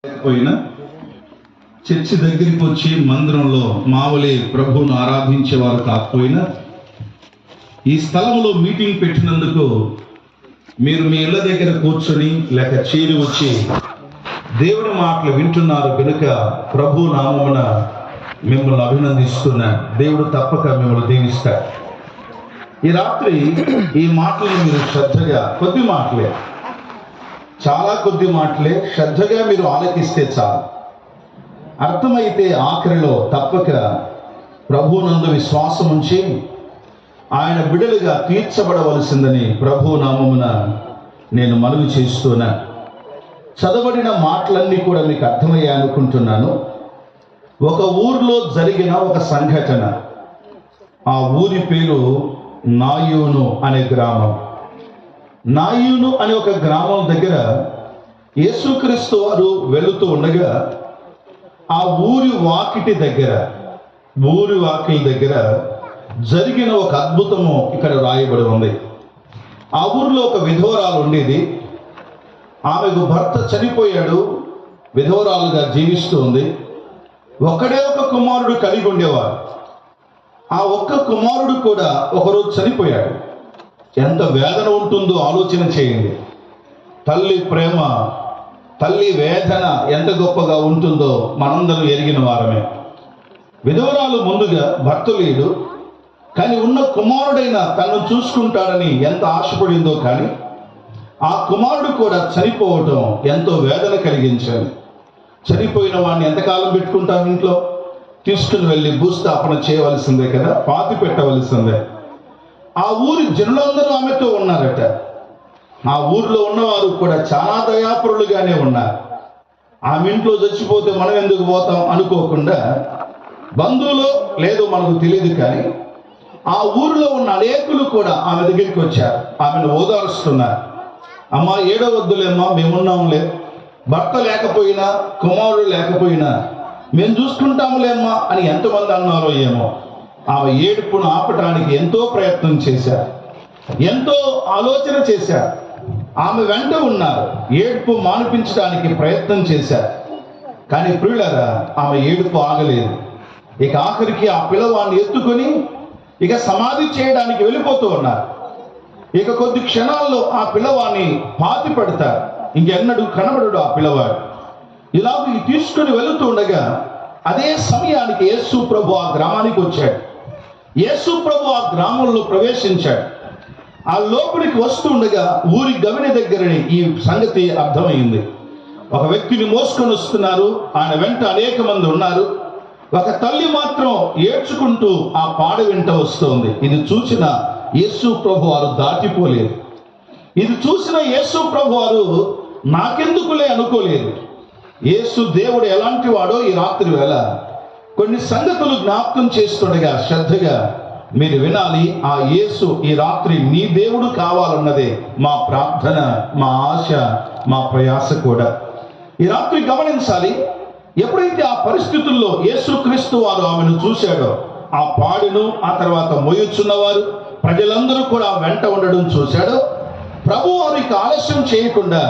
పోయినా చర్చి దగ్గరికి వచ్చి మందిరంలో మావలి ప్రభువును ఆరాధించేవారు కాకపోయినా ఈ స్థలంలో మీటింగ్ పెట్టినందుకు మీరు మీ ఇళ్ళ దగ్గర కూర్చొని లేక చేరి వచ్చి దేవుని మాటలు వింటున్నారు కనుక ప్రభు నామమున మిమ్మల్ని అభినందిస్తున్నా. దేవుడు తప్పక మిమ్మల్ని దీవిస్తాడు. ఈ రాత్రి ఈ మాటలను మీరు శ్రద్ధగా, కొద్ది మాటలే, చాలా కొద్ది మాటలే శ్రద్ధగా మీరు ఆలకిస్తే చాలు. అర్థమైతే ఆఖరిలో తప్పక ప్రభువునందు విశ్వాసం ఉంచి ఆయన బిడలుగా తీర్చబడవలసిందని ప్రభు నామమున నేను మనవి చేస్తున్నా. చదవబడిన మాటలన్నీ కూడా మీకు అర్థమయ్యా అనుకుంటున్నాను. ఒక ఊరిలో జరిగిన ఒక సంఘటన. ఆ ఊరి పేరు నాయూను అనే గ్రామం. నాయూను అనే ఒక గ్రామం దగ్గర యేసుక్రీస్తు వారు వెళుతూ ఉండగా ఆ ఊరి వాకిటి దగ్గర, ఊరి వాకిలి దగ్గర జరిగిన ఒక అద్భుతము ఇక్కడ రాయబడి ఉంది. ఆ ఊరిలో ఒక విధవరాలు ఉండేది. ఆమెకు భర్త చనిపోయాడు, విధవరాలుగా జీవిస్తూ ఉంది. ఒకడే ఒక కుమారుడు కలిగి ఉండేవారు. ఆ ఒక్క కుమారుడు కూడా ఒకరోజు చనిపోయాడు. ఎంత వేదన ఉంటుందో ఆలోచన చేయండి. తల్లి ప్రేమ, తల్లి వేదన ఎంత గొప్పగా ఉంటుందో మనందరం ఎరిగిన వారమే. విధవరాలు ముందుగా భర్త లేడు, కానీ ఉన్న కుమారుడైన తనను చూసుకుంటాడని ఎంత ఆశపడిందో, కానీ ఆ కుమారుడు కూడా చనిపోవటం ఎంతో వేదన కలిగించాలి. చనిపోయిన వాడిని ఎంతకాలం పెట్టుకుంటాం ఇంట్లో? తీసుకుని వెళ్ళి భూస్థాపన చేయవలసిందే కదా, పాతి పెట్టవలసిందే. ఆ ఊరి జనులందరూ ఆమెతో ఉన్నారట. ఆ ఊరిలో ఉన్నవారు కూడా చాలా దయాపరులుగానే ఉన్నారు. ఆమె ఇంట్లో చచ్చిపోతే మనం ఎందుకు పోతాం అనుకోకుండా, బంధువులో లేదో మనకు తెలియదు, కానీ ఆ ఊరిలో ఉన్న అనేకులు కూడా ఆమె దగ్గరికి వచ్చారు. ఆమెను ఓదారుస్తున్నారు. అమ్మా, ఏడవద్దులేమ్మా, మేమున్నాంలే, భర్త లేకపోయినా కుమారుడు లేకపోయినా మేము చూసుకుంటాములేమ్మా అని ఎంతమంది అన్నారో ఏమో. ఆమె ఏడుపును ఆపటానికి ఎంతో ప్రయత్నం చేశారు, ఎంతో ఆలోచన చేశారు. ఆమె వెంట ఉన్నారు, ఏడుపు మానిపించడానికి ప్రయత్నం చేశారు. కానీ ప్రియులారా, ఆమె ఏడుపు ఆగలేదు. ఇక ఆఖరికి ఆ పిల్లవాడిని ఎత్తుకొని ఇక సమాధి చేయడానికి వెళ్ళిపోతూ ఉన్నారు. ఇక కొద్ది క్షణాల్లో ఆ పిల్లవాడిని పాతి పెడతారు. ఇంకెన్నడూ కనబడడు ఆ పిల్లవాడు. ఇలాగ తీసుకుని వెళుతూ ఉండగా అదే సమయానికి యేసు ప్రభు ఆ గ్రామానికి వచ్చాడు. యేసు ప్రభు ఆ గ్రామంలో ప్రవేశించాడు. ఆ లోపలికి వస్తుండగా ఊరి గవిని దగ్గరని ఈ సంగతి అర్థమైంది. ఒక వ్యక్తిని మోసుకొని వస్తున్నారు. ఆయన వెంట అనేక మంది ఉన్నారు. ఒక తల్లి మాత్రం ఏడ్చుకుంటూ ఆ పాడ వెంట వస్తోంది. ఇది చూసిన యేసు ప్రభు వారు దాటిపోలేదు. ఇది చూసిన యేసు ప్రభు వారు నాకెందుకులే అనుకోలేదు. యేసు దేవుడు ఎలాంటి వాడో ఈ రాత్రి వేళ కొన్ని సంగతులు జ్ఞాపకం చేస్తుండగా శ్రద్ధగా మీరు వినాలి. ఆ యేసు ఈ రాత్రి మీ దేవుడు కావాలన్నదే మా ప్రార్థన, మా ఆశ, మా ప్రయాస కూడా. ఈ రాత్రి గమనించాలి. ఎప్పుడైతే ఆ పరిస్థితుల్లో యేసుక్రీస్తు వారు ఆమెను చూశాడో, ఆ పాడును ఆ తర్వాత మోయుచున్నవారు ప్రజలందరూ కూడా వెంట ఉండడం చూశాడో, ప్రభు వారికి ఆలస్యం చేయకుండా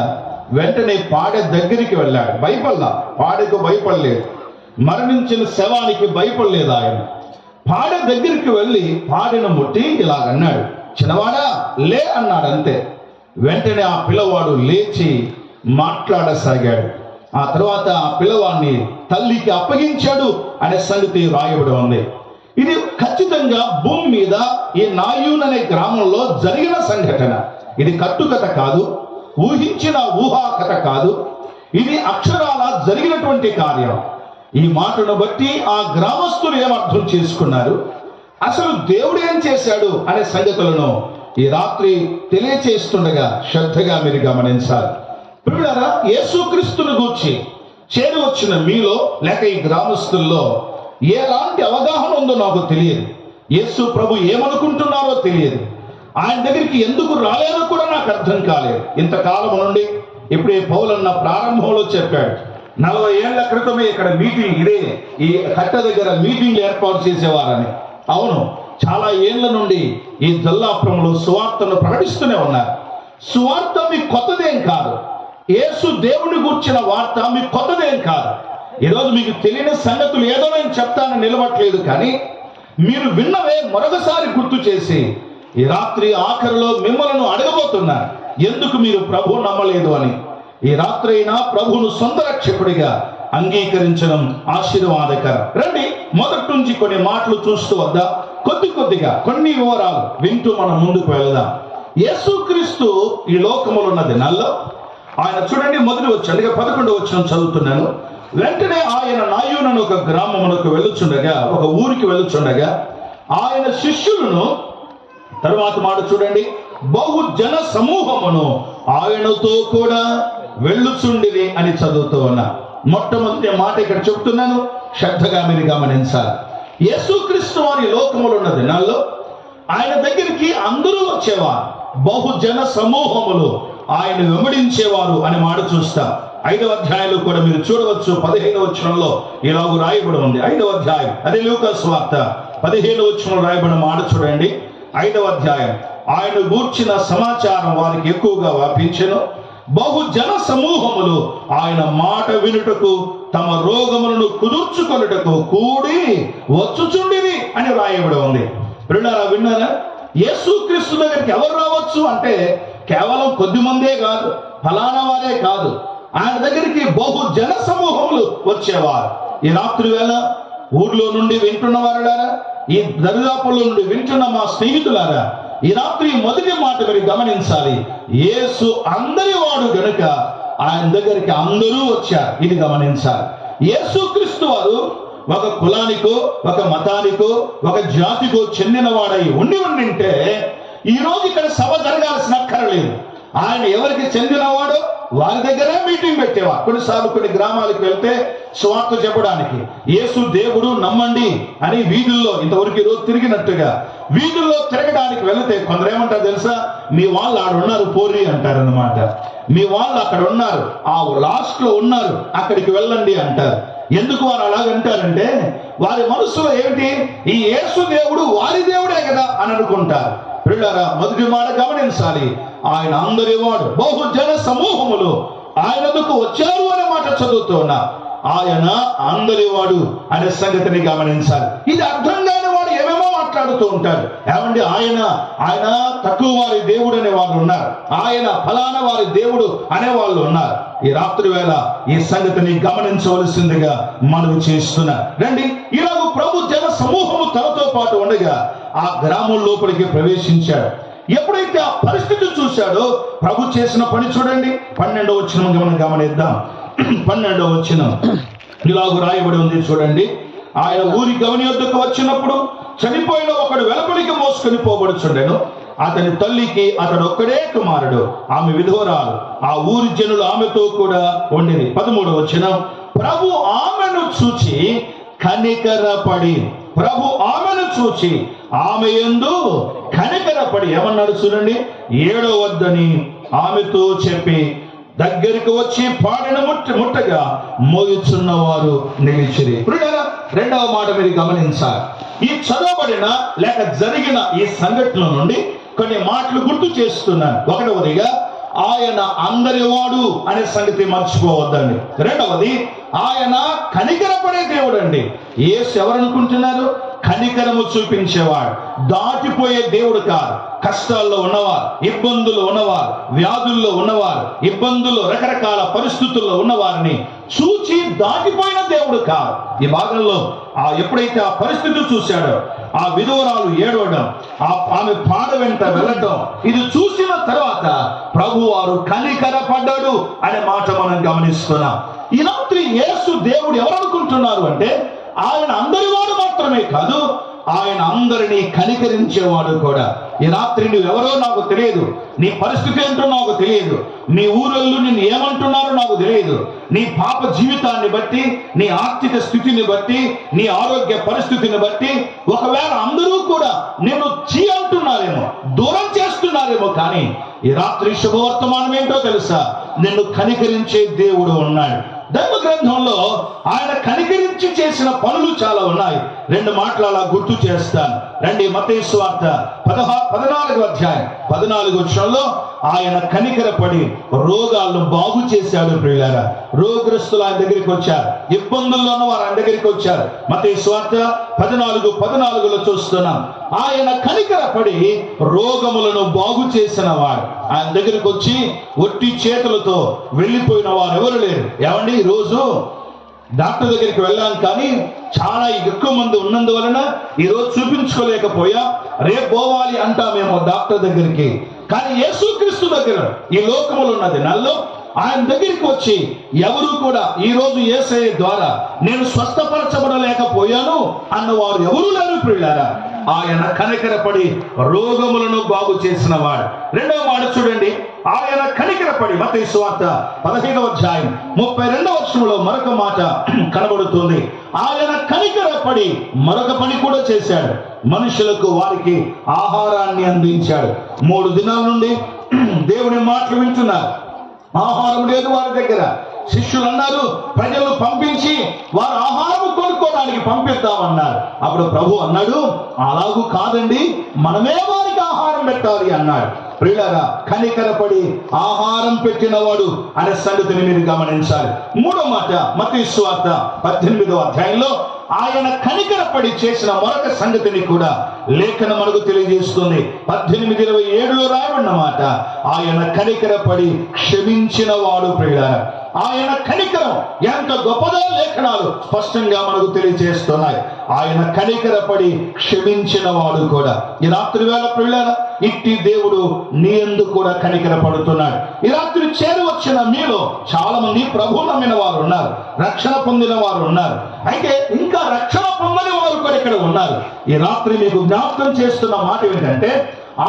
వెంటనే పాడె దగ్గరికి వెళ్ళాడు. భయపడలా, పాడెకు భయపడలేదు. మరణించిన శవానికి భయపడలేదు ఆయన. పాడె దగ్గరికి వెళ్ళి పాడెను ముట్టి ఇలాగన్నాడు, చిన్నవాడా లే అన్నాడు. అంతే. వెంటనే ఆ పిల్లవాడు లేచి మాట్లాడసాగాడు. ఆ తర్వాత ఆ పిల్లవాడిని తల్లికి అప్పగించాడు అనే సంగతి రాయబడి ఉంది. ఇది ఖచ్చితంగా భూమి మీద ఈ నాయూన్ అనే గ్రామంలో జరిగిన సంఘటన. ఇది కట్టుకథ కాదు, ఊహించిన ఊహాకథ కాదు. ఇది అక్షరాల జరిగినటువంటి కార్యం. ఈ మాటను బట్టి ఆ గ్రామస్తులు ఏమర్థం చేసుకున్నారు, అసలు దేవుడు ఏం చేశాడు అనే సంగతులను ఈ రాత్రి తెలియచేస్తుండగా శ్రద్ధగా మీరు గమనించాలి. ప్రియులారా, యేసుక్రీస్తును గూర్చి చేరి వచ్చిన మీలో లేక ఈ గ్రామస్తుల్లో ఎలాంటి అవగాహన ఉందో నాకు తెలియదు. యేసు ప్రభు ఏమనుకుంటున్నారో తెలియదు. ఆయన దగ్గరికి ఎందుకు రాలేదో కూడా నాకు అర్థం కాలేదు. ఇంతకాలం నుండి ఇప్పుడే పౌలన్న ప్రారంభంలో చెప్పాడు, 40 ఏళ్ల క్రితమే ఇక్కడ మీటింగ్, ఇదే ఈ కట్ట దగ్గర మీటింగ్లు ఏర్పాటు చేసేవారని. అవును, చాలా ఏళ్ల నుండి ఈ జల్లాపురంలో సువార్తను ప్రకటిస్తూనే ఉన్నారు. సువార్త మీకు కొత్తదేం కాదు. యేసు దేవుని గూర్చిన వార్త మీకు కొత్తదేం కాదు. ఈరోజు మీకు తెలియని సంగతులు ఏదో నేను చెప్తానని నిలవట్లేదు, కానీ మీరు విన్నవే మరొకసారి గుర్తు చేసి ఈ రాత్రి ఆఖరిలో మిమ్మల్ని అడగబోతున్నా, ఎందుకు మీరు ప్రభు నమ్మలేదు అని. ఈ రాత్రి అయినా ప్రభువును సొంత రక్షకుడిగా అంగీకరించడం ఆశీర్వాదకరం. రండి, మొదటి నుంచి కొన్ని మాటలు చూస్తూ వద్దా, కొద్దిగా కొన్ని వివరాలు వింటూ మనం ముందుకు వెళదాం. యేసుక్రీస్తు ఈ లోకములో ఉన్న దినాల్లో ఆయన చూడండి, మొదటి వచ్చాడు 11వ వచనం చదువుతున్నాను. వెంటనే ఆయన నాయూనను ఒక గ్రామమునకు వెళ్ళుచుండగా, ఒక ఊరికి వెళ్ళుచుండగా ఆయన శిష్యులను, తర్వాత మాట చూడండి, బహు జన సమూహమును ఆయనతో కూడా వెళ్ళుచుండిరి అని చదువుతూ ఉన్నా. మొట్టమొదటి మాట ఇక్కడ చెప్తున్నాను, శ్రద్ధగా మీరు గమనించాలి. యేసుక్రీస్తు వారి లోకములో ఉన్న దినాల్లో ఆయన దగ్గరికి అందరూ వచ్చేవారు, బహుజన సమూహములు ఆయన వెంబడించేవారు అని మాట చూస్తాం. 5వ అధ్యాయంలో కూడా మీరు చూడవచ్చు, 15వ వచనంలో ఇలాగ రాయబడి ఉంది. 5వ అధ్యాయం, అదే లూకా సువార్త 15వ వచనంలో రాయబడిన మాట చూడండి. 5వ అధ్యాయం, ఆయన గూర్చిన సమాచారం వారికి ఎక్కువగా వ్యాపించెను. బహుజన సమూహములు ఆయన మాట వినుటకు తమ రోగములను కుదుర్చుకొనుటకు కూడి వచ్చుచుండిరి అని రాయబడి ఉంది. విన్నారా? యేసుక్రీస్తు దగ్గరికి ఎవరు రావచ్చు అంటే కేవలం కొద్ది మందే కాదు, ఫలానా వారే కాదు. ఆయన దగ్గరికి బహుజన సమూహములు వచ్చేవారు. ఈ రాత్రి వేళ ఊర్లో నుండి వింటున్న వారులారా, ఈ దరిదాపుల్లో నుండి వింటున్న మా స్నేహితులారా, ఈ రాత్రి మొదటి మాట మీరు గమనించాలి. యేసు అందరి వాడు గనుక ఆయన దగ్గరికి అందరూ వచ్చారు. ఇది గమనించాలి. యేసుక్రీస్తు వారు ఒక కులానికో, ఒక మతానికో, ఒక జాతికో చెందిన వాడై ఉండింటే ఈ రోజు ఇక్కడ సభ జరగాల్సిన అక్కరలేదు. ఆయన ఎవరికి చెందినవాడో వారి దగ్గరే మీటింగ్ పెట్టేవారు. కొన్నిసార్లు కొన్ని గ్రామాలకు వెళ్తే స్వార్థ చెప్పడానికి, యేసు దేవుడు నమ్మండి అని వీధుల్లో, ఇంతవరకు ఈరోజు తిరిగినట్టుగా వీధుల్లో తిరగడానికి వెళితే కొందరు ఏమంటారు తెలుసా, మీ వాళ్ళు ఆడ ఉన్నారు పోర్రి అంటారన్నమాట. మీ వాళ్ళు అక్కడ ఉన్నారు, ఆ లాస్ట్ లో ఉన్నారు, అక్కడికి వెళ్ళండి అంటారు. ఎందుకు వారు అలాగంటారంటే వారి మనసులో ఏమిటి, ఈ యేసు దేవుడు వారి దేవుడే కదా అని అనుకుంటారు. పిల్లరా, మొదటి మాట గమనించాలి. ఆయన అందరి వాడు, బహుజన సమూహములు ఆయనకు వచ్చారు అనే మాట చదువుతున్నా. ఆయన అందరి వాడు అనే సంగతిని గమనించాలి. ఇది అర్థం కాని వాడు ఏమేమో మాట్లాడుతూ ఉంటారు. ఏమండి, ఆయన తక్కువ వారి దేవుడు అనే వాళ్ళు ఉన్నారు, ఆయన ఫలానా వారి దేవుడు అనే వాళ్ళు ఉన్నారు. ఈ రాత్రి వేళ ఈ సంగతిని గమనించవలసిందిగా మనవి చేస్తున్నారు. రండి, ఇలాగ ప్రభు జన సమూహము తనతో పాటు ఉండగా ఆ గ్రామం లోపలికి ప్రవేశించాడు. ఎప్పుడైతే ఆ పరిస్థితి చూశాడో ప్రభు చేసిన పని చూడండి. 12వ వచనం గమనిద్దాం. 12వ వచనం ఇలాగ రాయబడి ఉంది చూడండి. ఆయన ఊరి గవని వద్దకు వచ్చినప్పుడు చనిపోయిన ఒకడు వెలుపలికి మోసుకొని పోబడుచుండెను. అతని తల్లికి అతడు ఒక్కడే కుమారుడు, ఆమె విధవరాలు. ఆ ఊరి జనులు ఆమెతో కూడా ఉండిరి. 13వ వచనం, ప్రభు ఆమెను చూచి కనికరపడి, ప్రభు ఆమెను చూచి ఆమె యందు కనికరపడి ఏమన్నాడు చూడండి, ఏడవద్దని ఆమెతో చెప్పి దగ్గరికి వచ్చి పాడిన ముట్టగా మోయుచున్న వారు నిలిచిరి. రెండవ మాట మీరు గమనించాలి. ఈ చదవబడిన లేక జరిగిన ఈ సంఘటన నుండి కొన్ని మాటలు గుర్తు చేస్తున్నాను. ఒకటవదిగా ఆయన అందరి వాడు అనే సంగతి మర్చిపోవద్దండి. రెండవది, ఆయన కనికరపడే దేవుడు అండి. యేసు ఎవరనుకుంటున్నారు? కనికరము చూపించేవాడు, దాటిపోయే దేవుడు కాదు. కష్టాల్లో ఉన్నవారు, ఇబ్బందులు ఉన్నవారు, వ్యాధుల్లో ఉన్నవారు, ఇబ్బందులు రకరకాల పరిస్థితుల్లో ఉన్నవారిని చూచి దాటిపోయిన దేవుడు కాదు. ఈ భాగంలో ఎప్పుడైతే ఆ పరిస్థితి చూశాడో, ఆ విధవరాలు ఏడవడం, ఆమె పాద వెంట వెళ్ళడం, ఇది చూసిన తర్వాత ప్రభు వారు కనికరపడ్డాడు అనే మాట మనం గమనిస్తున్నాం. ఈ రాత్రి యేసు దేవుడు ఎవరనుకుంటున్నారు అంటే ఆయన అందరి వాడు మాత్రమే కాదు, ఆయన అందరినీ కనికరించేవాడు కూడా. ఈ రాత్రి నువ్వెవరో నాకు తెలియదు, నీ పరిస్థితి ఏంటో నాకు తెలియదు, నీ ఊరళ్ళు నిన్ను ఏమంటున్నారో నాకు తెలియదు. నీ పాప జీవితాన్ని బట్టి, నీ ఆర్థిక స్థితిని బట్టి, నీ ఆరోగ్య పరిస్థితిని బట్టి ఒకవేళ అందరూ కూడా నిన్ను చీ అంటున్నారేమో, దూరం చేస్తున్నారేమో, కానీ ఈ రాత్రి శుభవర్తమానం ఏంటో తెలుసా, నిన్ను కనికరించే దేవుడు ఉన్నాడు. దైవ గ్రంథంలో ఆయన కనికరించి చేసిన పనులు చాలా ఉన్నాయి. రెండు మాటలు అలా గుర్తు చేస్తాను. రండి, మత్తయి సువార్త 14వ అధ్యాయం 14వ వచనంలో ఆయన కనికరపడి రోగాలను బాగు చేశాడు ప్రియులారా. రోగగ్రస్తులు ఆయన దగ్గరికి వచ్చారు, ఇబ్బందుల్లో ఉన్న వారు ఆయన దగ్గరికి వచ్చారు. మత్తయి సువార్త 14:14 చూస్తున్నాం. ఆయన కనికరపడి రోగములను బాగు చేసిన వాడు. ఆయన దగ్గరికి వచ్చి ఒట్టి చేతులతో వెళ్ళిపోయిన వారు ఎవరు లేరు. ఏమండి, ఈరోజు డాక్టర్ దగ్గరికి వెళ్ళాం, కానీ చాలా ఎక్కువ మంది ఉన్నందువలన ఈరోజు చూపించుకోలేకపోయా, రేపు పోవాలి అంటామేమో డాక్టర్ దగ్గరికి. కానీ యేసుక్రీస్తు దగ్గర ఈ లోకములో ఉన్నది నల్లు. ఆయన దగ్గరికి వచ్చి ఎవరు కూడా ఈ రోజు యేసయ్య ద్వారా నేను స్వస్థపరచబడలేకపోయాను అన్నవారు ఎవరు లేరు ప్రియులారా. ఆయన కనికరపడి రోగములను బాగు చేసిన వాడు. రెండవ మాట చూడండి, ఆయన కనికరపడి మత్తయి సువార్త 15:32 మరొక మాట కనబడుతుంది. ఆయన కనికరపడి మరొక పని కూడా చేశాడు. మనుషులకు వారికి ఆహారాన్ని అందించాడు. 3 దినాల నుండి దేవుని మాటలు వింటున్నారు, ఆహారం లేదు వారి దగ్గర. శిష్యులు అన్నారు, ప్రజలు పంపించి వారు ఆహారం కొనుక్కోవడానికి పంపిద్దామన్నారు. అప్పుడు ప్రభు అన్నాడు, అలాగూ కాదండి, మనమే వారికి ఆహారం పెట్టాలి అన్నాడు. ప్రియులారా, కనికరపడి ఆహారం పెట్టిన వాడు అనే సంగతిని మీరు గమనించాలి. మూడో మాట మత్తయి సువార్త 18 ఆయన కనికరపడి చేసిన మరొక సంగతిని కూడా లేఖనం మనకు తెలియజేస్తుంది. 18:27 రాయబడిన మాట, ఆయన కనికరపడి క్షమించిన వాడు. ప్రియులారా, ఆయన కనికరం ఎంత గొప్పదో లేఖనాలు స్పష్టంగా మనకు తెలియజేస్తున్నాయి. ఆయన కనికరపడి క్షమించిన వాడు కూడా. ఈ రాత్రి వేళ ప్రియులారా, ఇట్టి దేవుడు నీ యందు కూడా కనికరపడుతున్నాడు. ఈ రాత్రి చేరవచ్చిన మీలో చాలా మంది ప్రభు నమ్మిన వారు ఉన్నారు, రక్షణ పొందిన వారు ఉన్నారు. అయితే ఇంకా రక్షణ పొందని వారు కూడా ఇక్కడ ఉన్నారు. ఈ రాత్రి మీకు జ్ఞాపకం చేస్తున్న మాట ఏంటంటే,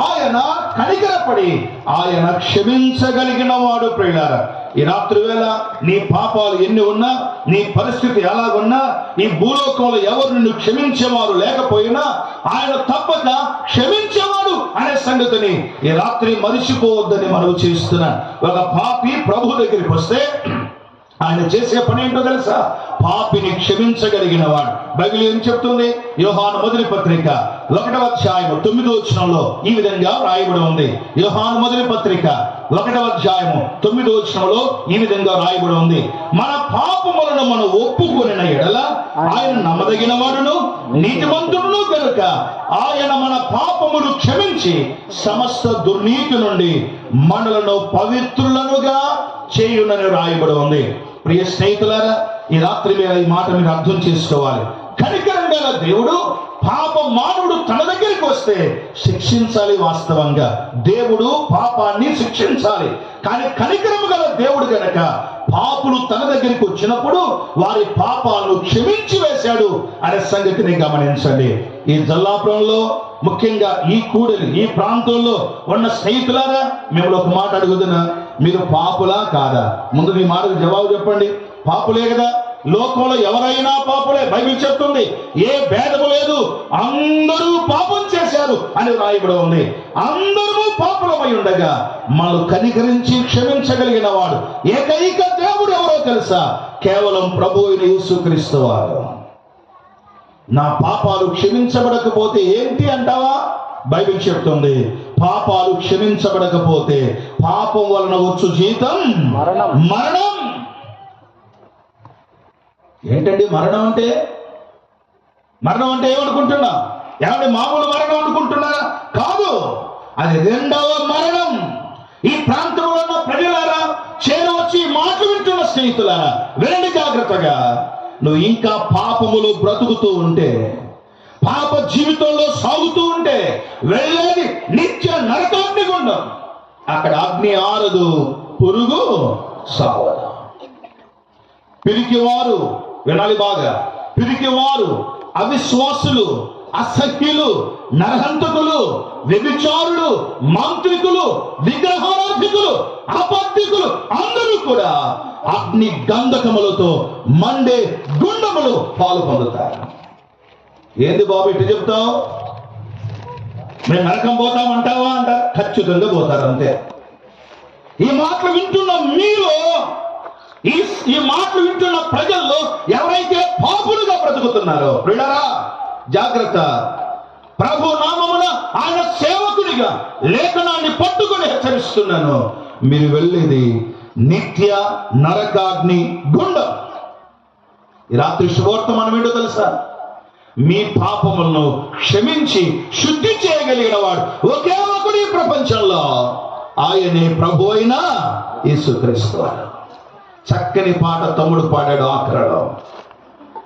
ఆయన కనికరపడి ఆయన క్షమించగలిగిన వాడు. ప్రియులారా, ఈ రాత్రి వేళ నీ పాపాలు ఎన్ని ఉన్నా, నీ పరిస్థితి ఎలాగున్నా, ఈ భూలోకంలో ఎవరు నిన్ను క్షమించేవారు లేకపోయినా ఆయన తప్పక క్షమించేవాడు అనే సంగతిని ఈ రాత్రి మరిచిపోవద్దని మనం చేస్తున్నాం. ఒక పాపి ప్రభు దగ్గరికి వస్తే ఆయన చేసే పని ఏంటో తెలుసా? పాపిని క్షమించగలిగిన వాడు. బైబిల్ ఏం చెప్తుంది? యోహాను మొదటి పత్రిక 1:9 ఈ విధంగా రాయబడి ఉంది. యోహాను మొదటి పత్రిక 1:9 ఈ విధంగా రాయబడి ఉంది, మన పాపములను మనం ఒప్పుకొనిన ఎడల ఆయన నమ్మదగిన వాడును నీతిమంతుడును కనుక ఆయన మన పాపములు క్షమించి సమస్త దుర్నీతి నుండి మనలను పవిత్రులనుగా చేయునని రాయబడి ఉంది. ప్రియ స్నేహితులారా, ఈ రాత్రి వేళ ఈ మాట మీరు అర్థం చేసుకోవాలి. కనికరం గల దేవుడు పాప మానవుడు తన దగ్గరికి వస్తే శిక్షించాలి. వాస్తవంగా దేవుడు పాపాన్ని శిక్షించాలి. కానీ కనికరము గల దేవుడు గనక పాపులు తన దగ్గరికి వచ్చినప్పుడు వారి పాపాలను క్షమించి వేశాడు అనే సంగతిని గమనించండి. ఈ జల్లాపురంలో ముఖ్యంగా ఈ కూడలి ఈ ప్రాంతంలో ఉన్న స్నేహితులారా, మేము ఒక మాట అడుగుతున్నా, మీరు పాపులా కాదా? ముందు మీ మాటకు జవాబు చెప్పండి. పాపులే కదా. లోకంలో ఎవరైనా పాపులే. బైబిల్ చెప్తుంది, ఏ భేదము లేదు, అందరూ పాపం చేశారు అని రాయబడి ఉంది. అందరూ పాపులమై ఉండగా మనల్ని కనికరించి క్షమించగలిగిన వాడు ఏకైక దేవుడు ఎవరో తెలుసా? కేవలం ప్రభు అయిన యేసుక్రీస్తు వారు. నా పాపాలు క్షమించబడకపోతే ఏంటి అంటావా? బైబిల్ చెప్తుంది, పాపాలు క్షమించబడకపోతే పాపం వలన వచ్చు జీతం మరణం. ఏంటండి మరణం అంటే? మరణం అంటే ఏమనుకుంటున్నా? ఏమంటే మామూలు మరణం అనుకుంటున్నారా? కాదు, అది రెండవ మరణం. ఈ ప్రాంతంలో ఉన్న ప్రజలారా, చేరవచ్చి మాటలు వింటున్న స్నేహితులారా, వినండి జాగ్రత్తగా. నువ్వు ఇంకా పాపములు బ్రతుకుతూ ఉంటే, పాప జీవితంలో సాగుతూ ఉంటే వెళ్ళేది నిత్య నరకాగ్ని గుండం. అక్కడ అగ్ని ఆరదు, పురుగు సావదు. పిరికివారు, వినాలి బాగా, పిరికివారు, అవిశ్వాసులు, అసఖ్యులు, నరహంతకులు, వ్యభిచారులు, మాంత్రికులు, విగ్రహారాధికులు, అబద్ధికులు అందరూ కూడా అగ్ని గంధకములతో మండే గుండములు పాలు పొందుతారు. ఏంది బాబు ఇటు చెప్తావు? మేము నరకం పోతామంటావా అంటారు. ఖచ్చితంగా పోతారు, అంతే. ఈ మాటలు వింటున్న మీరు, ఈ మాటలు వింటున్న ప్రజల్లో ఎవరైతే పాపులుగా బ్రతుకుతున్నారో, ప్రియులారా జాగ్రత్త. ప్రభు నామమున ఆయన సేవకుని దేవునిగా లేఖనాన్ని పట్టుకొని హెచ్చరిస్తున్నాను, మీరు వెళ్ళేది నిత్య నరకాగ్ని గుండం. ఈ రాత్రి శుభవర్తమానం ఏంటో తెలుసా? మీ పాపములను క్షమించి శుద్ధి చేయగలిగిన వాడు ఒకే ఒకడు ఈ ప్రపంచంలో, ఆయనే ప్రభు అయిన యేసుక్రీస్తు వారు. చక్కని పాట తమ్ముడు పాడాడు ఆఖరలో.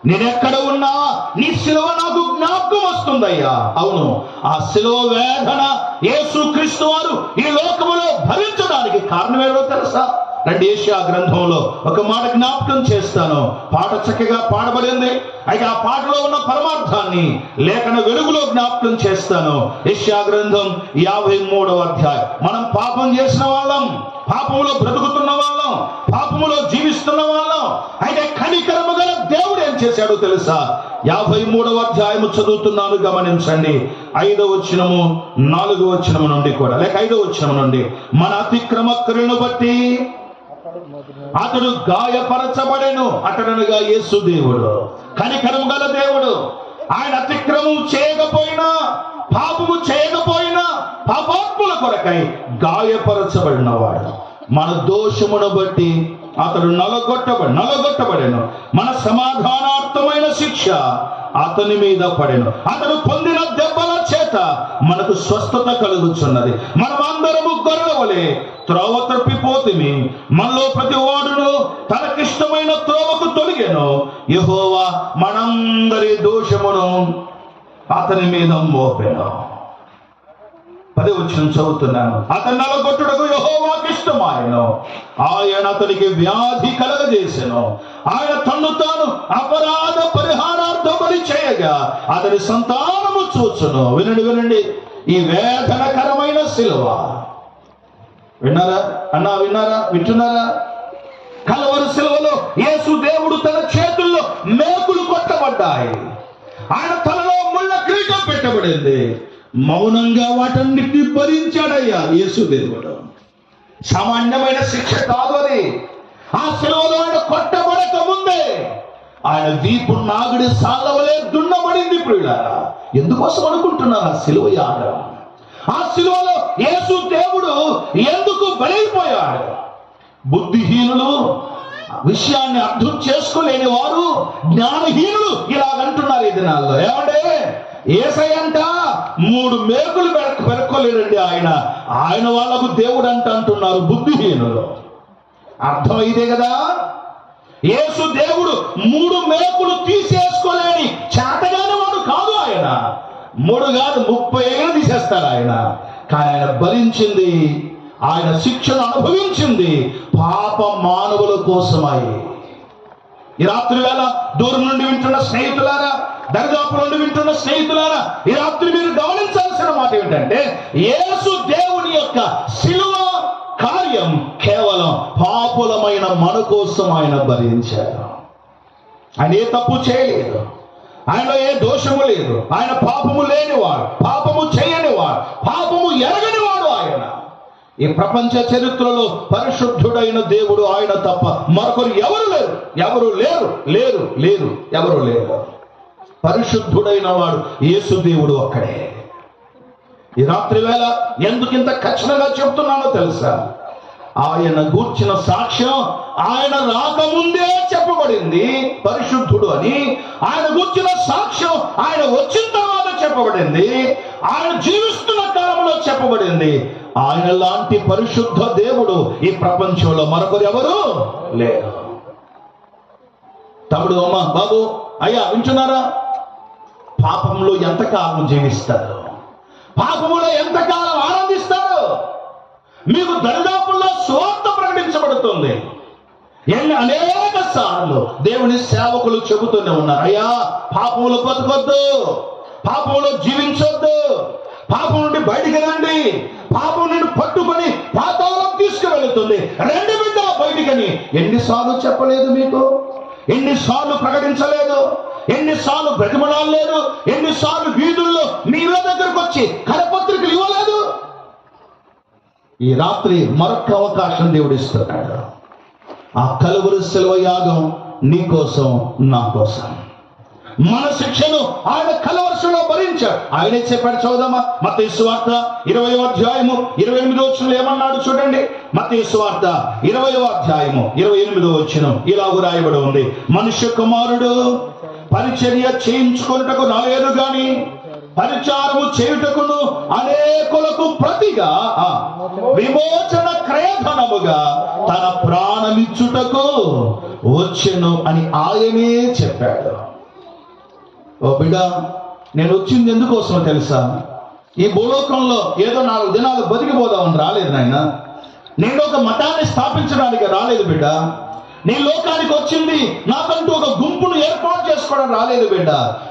నేనెక్కడ ఉన్నా నీ శిలువ నాకు జ్ఞాపకం వస్తుందయ్యా. అవును, ఆ శిలువ వేదన యేసుక్రీస్తు వారు ఈ లోకములో భరించడానికి కారణం ఏదో తెలుసా? రండి, యెషయా గ్రంథంలో ఒక మాట జ్ఞాపకం చేస్తాను. పాట చక్కగా పాడబడింది, అయితే ఆ పాటలో ఉన్న పరమార్థాన్ని లేఖన వెలుగులో జ్ఞాపకం చేస్తాను. యెషయా గ్రంథం 53వ అధ్యాయం. మనం పాపం చేసిన వాళ్ళం, పాపములో బ్రతుకుతున్న వాళ్ళం, పాపములో జీవిస్తున్న వాళ్ళం. అయితే కనికరము గల దేవుడు ఏం చేశాడో తెలుసా? 53వ అధ్యాయము చదువుతున్నాను, గమనించండి. 5వ వచనము 4వ వచనము నుండి కూడా, లేక 5వ వచనము నుండి. మన అతిక్రమ క్రియలను బట్టి అతడు గాయపరచబడెను. అతడనగా యేసు దేవుడు కనికరము గల దేవుడు. ఆయన అతిక్రమం చేయకపోయినా, పాపము చేయకపోయినా, పాపాత్ముల కొరకై గాయపరచబడినవాడు. మన దోషమును బట్టి అతడు నలగొట్టబడెను. మన సమాధానార్థమైన శిక్ష అతని మీద పడెను. అతడు పొందిన దెబ్బల చేత మనకు స్వస్థత కలుగుచున్నది. మనమందరము గొర్రెల వలె త్రోవ తప్పిపోతిమి, మనలో ప్రతి వాడును తనకిష్టమైన త్రోవకు తొలగెను. యెహోవా మనందరి దోషమును అతని మీద మోపెను. 10వ వచనం చదువుతున్నాను. అతని నలగొట్టుటకు యెహోవాకు ఇష్టమాయెను, ఆయన అతనికి వ్యాధి కలగజేసెను. ఆయన తన్ను తాను అపరాధ పరిహారార్థం బలి చేయగా అతని సంతానము చూచును. వినండి, ఈ వేదనకరమైన శిలువ. విన్నారా అన్నా? వింటున్నారా? కలవరి శిలువలో యేసు దేవుడు తన చేతుల్లో మేకులు కొట్టబడ్డాయి. ఆయన తలలో ముళ్ళ కిరీటం పెట్టబడింది. మౌనంగా వాటన్నిటిని భరించాడయ్యా యేసు దేవుడు. సామాన్యమైన శిక్ష కాదు అది. ఆ శిలువలో ఆయన కొట్టబడక ముందే ఆయన వీపు నాగుడి సాలవలే దున్నబడింది. ప్రియులారా, ఎందుకోసం అనుకుంటున్నారు ఆ శిలువ యాగం? ఆ శిలువలో యేసు దేవుడు ఎందుకు బలైపోయాడు? బుద్ధిహీనులు, విషయాన్ని అర్థం చేసుకోలేని వారు, జ్ఞానహీనులు ఇలాగంటున్నారు ఈ దినాల్లో. ఏమంటే యేసయ్యంట 3 మేకులు పెరక్కోలేడండి ఆయన వాళ్ళకు దేవుడు అంటున్నారు బుద్ధిహీనులు. అర్థమైతే కదా? యేసు దేవుడు 3 మేకులు తీసేసుకోలేని చేతగానే వాడు కాదు. ఆయన 3 కాదు 35 తీసేస్తారు ఆయన. కానీ ఆయన భరించింది, ఆయన శిక్షను అనుభవించింది పాప మానవుల కోసమై. ఈ రాత్రి వేళ దూరం నుండి వింటున్న స్నేహితులారా, దరిదాపు నుండి వింటున్న స్నేహితులారా, ఈ రాత్రి మీరు గమనించాల్సిన మాట ఏమిటంటే, యేసు దేవుని యొక్క శిలువ కార్యం కేవలం పాపులమైన మన కోసం ఆయన భరించాడు. ఆయన ఏ తప్పు చేయలేదు, ఆయనలో ఏ దోషము లేదు, ఆయన పాపము లేనివాడు, పాపము చేయనివాడు, పాపము ఎరగనివాడు. ఆయన ఈ ప్రపంచ చరిత్రలో పరిశుద్ధుడైన దేవుడు ఆయన తప్ప మరొకరు ఎవరు లేరు. పరిశుద్ధుడైన వాడు యేసు దేవుడు ఒక్కడే. ఈ రాత్రి వేళ ఎందుకింత ఖచ్చితంగా చెప్తున్నానో తెలుసా? ఆయన గూర్చిన సాక్ష్యం ఆయన రాకముందే చెప్పబడింది పరిశుద్ధుడు అని. ఆయన గూర్చిన సాక్ష్యం ఆయన వచ్చిన తర్వాత చెప్పబడింది. ఆయన జీవిస్తున్న కాలంలో చెప్పబడింది. ఆయన లాంటి పరిశుద్ధ దేవుడు ఈ ప్రపంచంలో మరొకరు ఎవరు లేరు. తమ్ముడు, అమ్మ, బాబు, అయ్యా, వింటున్నారా? పాపంలో ఎంతకాలం జీవిస్తారు? పాపములో ఎంతకాలం ఆనందిస్తారు? మీకు దరిదాపుల్లో సువార్త ప్రకటించబడుతుంది. అనేక సార్లు దేవుని సేవకులు చెబుతూనే ఉన్నారు, అయ్యా పాపములు బతకొద్దు, పాపంలో జీవించొద్దు, పాపం నుండి బయటికి రండి, పాపం నుండి పట్టుకొని పాతాళం తీసుకువెళుతుంది, రండి బిడ్డ బయటికని ఎన్నిసార్లు చెప్పలేదు మీకు? ఎన్నిసార్లు ప్రకటించలేదు? ఎన్నిసార్లు బ్రతిమలాడలేదు? ఎన్నిసార్లు వీధుల్లో మీరే దగ్గరకు వచ్చి కరపత్రికలు ఇవ్వలేదు? ఈ రాత్రి మరొక అవకాశం దేవుడు ఇస్తున్నాడు. ఆ కలువరి శిలువ యాగం నీ కోసం, నా కోసం. మన శిక్షను ఆయన కలవరసలో భరించాడు. ఆయనే చెప్పాడు. చదువుదామా మత్తయి సువార్త 20వ అధ్యాయము 28వ వచనంలో ఏమన్నాడు చూడండి. మత్తయి సువార్త 20వ అధ్యాయము 28వ వచనం ఇలాగ రాయబడి ఉంది. మనుష్య కుమారుడు పరిచర్య చేయించుకొనుటకు రాలేదు గాని పరిచారము చేయుటకును అనేకులకు ప్రతిగా విమోచన క్రయధనముగా తన ప్రాణమిచ్చుటకు వచ్చెను అని ఆయనే చెప్పాడు. ఓ బిడ్డ, నేను వచ్చింది ఎందుకోసమో తెలుసా? ఈ భూలోకంలో ఏదో 4 దినాలు బతికిపోదామని రాలేదు నాయన. నేను ఒక మతాన్ని స్థాపించడానికి రాలేదు బిడ్డ. నీ లోకానికి వచ్చింది నాకంటూ ఒక గుంపును ఏర్పాటు చేసుకోవడం రాలేదు బిడ్డ.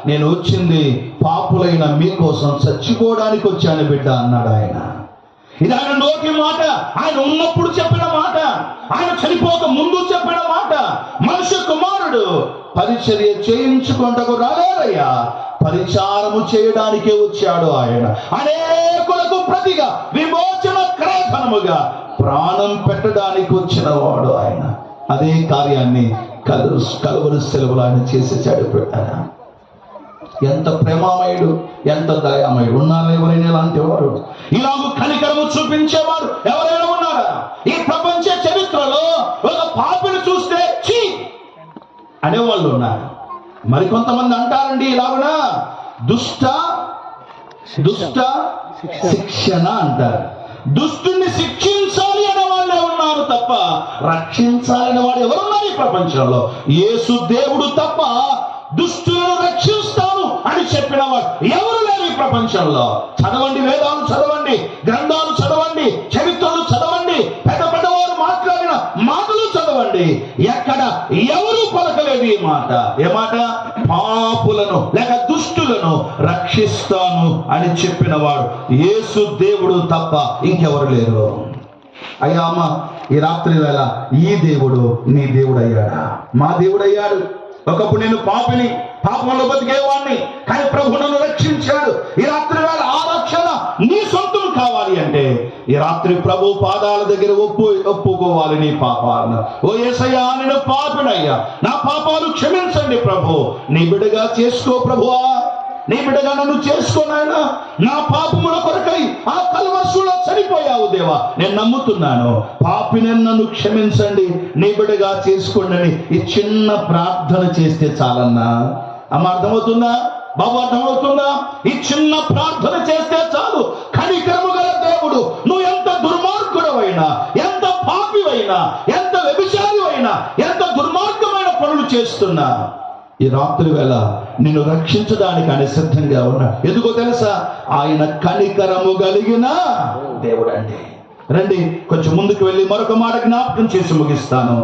నేను వచ్చింది పాపులైన మీకోసం చచ్చిపోవడానికి వచ్చాను బిడ్డ అన్నాడు ఆయన. ఇది ఆయన నోటి మాట, ఆయన ఉన్నప్పుడు చెప్పిన మాట, ఆయన చనిపోక ముందు చెప్పిన మాట. మనుష్య కుమారుడు పరిచర్య చేయించుకుంటకు రాలేరయ్యా, పరిచారము చేయడానికే వచ్చాడు ఆయన. అనేకులకు ప్రతిగా విమోచన క్రయధనముగా ప్రాణం పెట్టడానికి వచ్చిన వాడు ఆయన. అదే కార్యాన్ని కలువరి సెలవులు ఆయన చేసేసాడు. పెట్టారా? ఎంత ప్రేమామయుడు, ఎంత దయామయుడు. ఉన్నారా ఎవరైనా ఇలాంటి వారు? ఇలాగ కనికరము చూపించేవారు ఎవరైనా ఉన్నారా? ఈ ప్రపంచ చరిత్రలో ఒక పాపిని చూస్తే చీ అనేవాళ్ళు ఉన్నారు. మరికొంతమంది అంటారండి ఇలాగునా దుష్ట శిక్షణ అంటారు. దుష్టుని శిక్షించాలి అనే వాళ్ళే ఉన్నారు తప్ప రక్షించాలనే వాడు ఎవరున్నారు ఈ ప్రపంచంలో? యేసు దేవుడు తప్ప దుష్టులను రక్షిస్తాను అని చెప్పిన వాడు ఎవరు లేరు ఈ ప్రపంచంలో. చదవండి, వేదాలు చదవండి, గ్రంథాలు చదవండి, చరిత్రలు చదవండి, పెద్ద పెద్దవారు మాట్లాడిన మాటలు చదవండి. ఎక్కడ ఎవరు పలకలేదు ఈ మాట. ఏ మాట? పాపులను లేక దుష్టులను రక్షిస్తాను అని చెప్పిన వాడు యేసు దేవుడు తప్ప ఇంకెవరు లేరు. అయ్యా అమ్మ, ఈ రాత్రి వేళ ఈ దేవుడు నీ దేవుడు అయ్యాడా? మా దేవుడు అయ్యాడు. ఒకప్పుడు నేను పాపిని, పాపంలో బతికేవాడిని, కానీ ప్రభు నన్ను రక్షించాడు. ఈ రాత్రి వేళ ఆ రక్షణ నీ సొంతం కావాలి అంటే ఈ రాత్రి ప్రభు పాదాల దగ్గర ఒప్పుకోవాలి నీ పాపాలను. ఓ యేసయ్యా, నేను పాపినయ్యా, నా పాపాలు క్షమించండి ప్రభు. నీ బిడ్డగా చేసుకో ప్రభువా, నీ బిడ్డగా నన్ను చేసుకోనాయన. నా పాపముల కొరకై ఆ కల్వరిలో చనిపోయావు దేవా, నేను నమ్ముతున్నాను. పాపిని నన్ను క్షమించండి, నీ బిడ్డగా చేసుకోండి అని ఈ చిన్న ప్రార్థన చేస్తే చాలన్నా. అమ్మ, అర్థమవుతుందా? బాబు, అర్థమవుతుందా? ఈ చిన్న ప్రార్థన చేస్తే చాలు. కనికరము గల దేవుడు, నువ్వు ఎంత దుర్మార్గుడవైనా, ఎంత పాపివైనా, ఎంత వ్యభిచారివైనా, ఎంత దుర్మార్గమైన పనులు చేస్తున్నా ఈ రాత్రి వేళ నిన్ను రక్షించడానికి ఆయన సిద్ధంగా ఉన్నాడు. ఎందుకో తెలుసా? ఆయన కనికరము కలిగిన దేవుడు అండి. రండి కొంచెం ముందుకు వెళ్ళి మరొక మాట జ్ఞాపకం చేసి ముగిస్తాను.